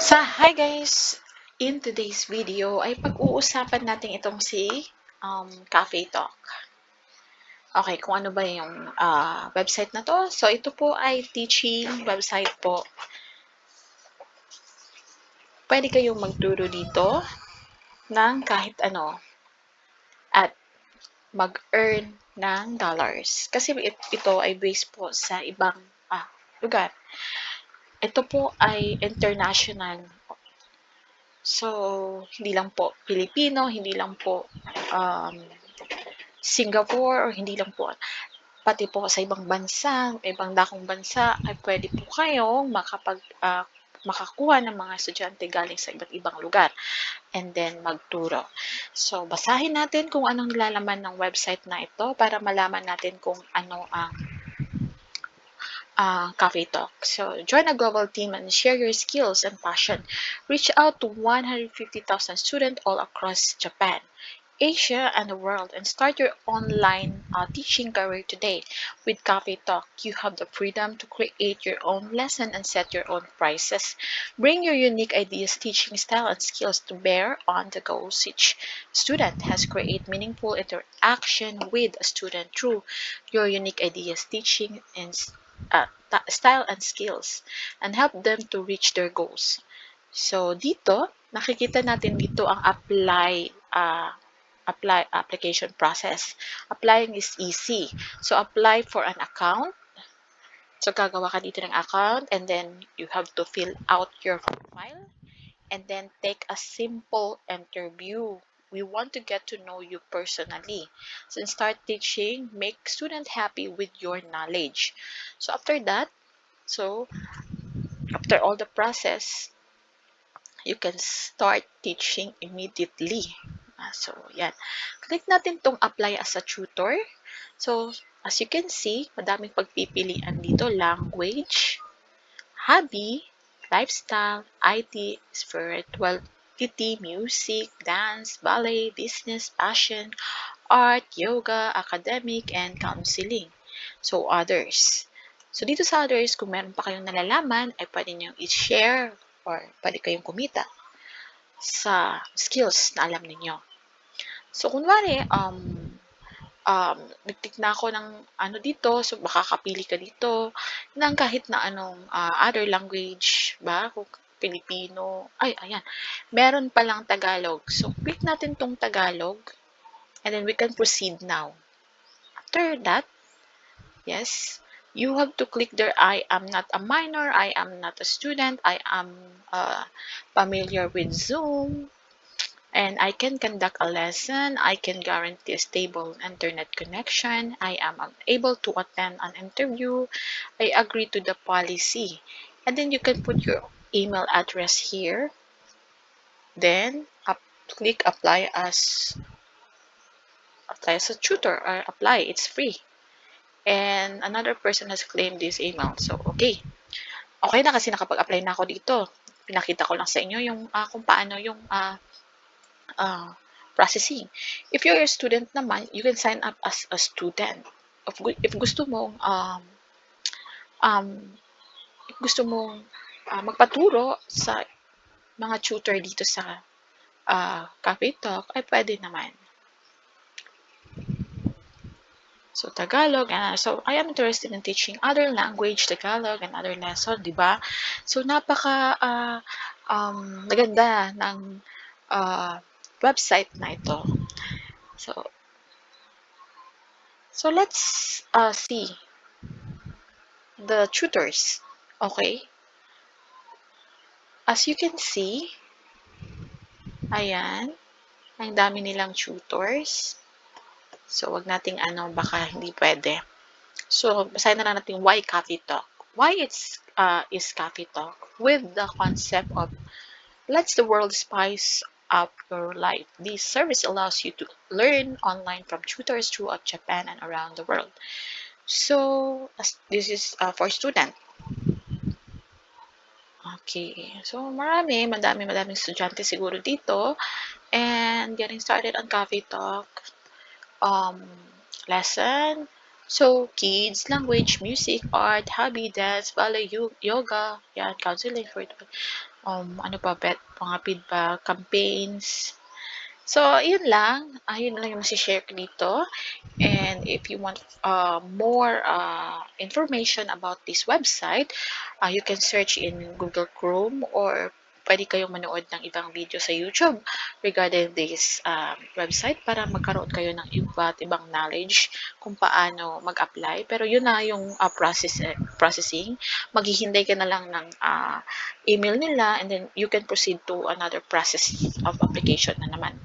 Hi guys! In today's video ay pag-uusapan natin itong si Cafe Talk. Okay, kung ano ba yung website na to? So ito po ay teaching website po. Pwede kayong magturo dito ng kahit ano at mag-earn ng dollars. Kasi ito ay based po sa ibang lugar. Ito po ay international. So, hindi lang po Pilipino, hindi lang po um, Singapore or hindi lang po, pati po sa ibang bansa, ibang dakong bansa ay pwede po kayong makakuha ng mga estudyante galing sa iba't ibang lugar and then magturo. So, basahin natin kung anong nilalaman ng website na ito para malaman natin kung ano ang Cafe Talk. So, join a global team and share your skills and passion. Reach out to 150,000 students all across Japan, Asia, and the world, and start your online teaching career today. With Cafe Talk, you have the freedom to create your own lesson and set your own prices. Bring your unique ideas, teaching style, and skills to bear on the goals each student has. Create meaningful interaction with a student through your unique ideas, teaching, and style and skills, and help them to reach their goals. So, dito, nakikita natin dito ang application process. Applying is easy. So, apply for an account. So, gagawa ka dito ng account and then you have to fill out your profile and then take a simple interview. We want to get to know you personally. So, start teaching, make student happy with your knowledge. So, after all the process, you can start teaching immediately. So, yan. Click natin tong apply as a tutor. So, as you can see, madaming pagpipilian dito. Language, hobby, lifestyle, IT, spirituality, music, dance, ballet, business, passion, art, yoga, academic, and counseling. So, others. So, dito sa others, kung meron pa kayong nalalaman, ay pwede nyo i-share or pwede kayong kumita sa skills na alam ninyo. So, kunwari, nagtik na ako ng ano dito, so baka kapili ka dito ng kahit na anong other language, ba? Kung Pilipino, ay, ayan, meron palang Tagalog. So, click natin tong Tagalog, and then we can proceed now. After that, yes, you have to click there, I am not a minor, I am not a student, I am familiar with Zoom, and I can conduct a lesson, I can guarantee a stable internet connection, I am able to attend an interview, I agree to the policy. And then you can put your email address here, then click apply as a tutor or apply, it's free. And another person has claimed this email. So, okay. Okay na kasi nakapag-apply na ako dito. Pinakita ko lang sa inyo yung kung paano yung processing. If you're a student naman, you can sign up as a student. If gusto mong um, magpaturo sa mga tutor dito sa Cafe Talk, ay pwede naman. So, Tagalog, so I am interested in teaching other language, Tagalog, and other lesson, di ba? So, naganda ng website na ito. So let's see the tutors. Okay? As you can see, ayan, ang dami nilang tutors. So, wag nating baka hindi pwede. So, basahin na lang natin why Cafe Talk. Why is Cafe Talk? With the concept of let's the world spice up your life. This service allows you to learn online from tutors throughout Japan and around the world. So, this is for student. Okay. So, madaming estudyante siguro dito. And getting started on Cafe Talk. Lesson. So, kids, language, music, art, hobby, dance, ballet, yoga, yan, counseling, ano pa mga feedback campaigns. So, yun lang yung share ko dito. And if you want more information about this website, you can search in Google Chrome or pwede kayong manood ng ibang video sa YouTube regarding this website para magkaroon kayo ng iba't ibang knowledge kung paano mag-apply. Pero yun na yung processing. Maghihintay ka na lang ng email nila and then you can proceed to another process of application na naman.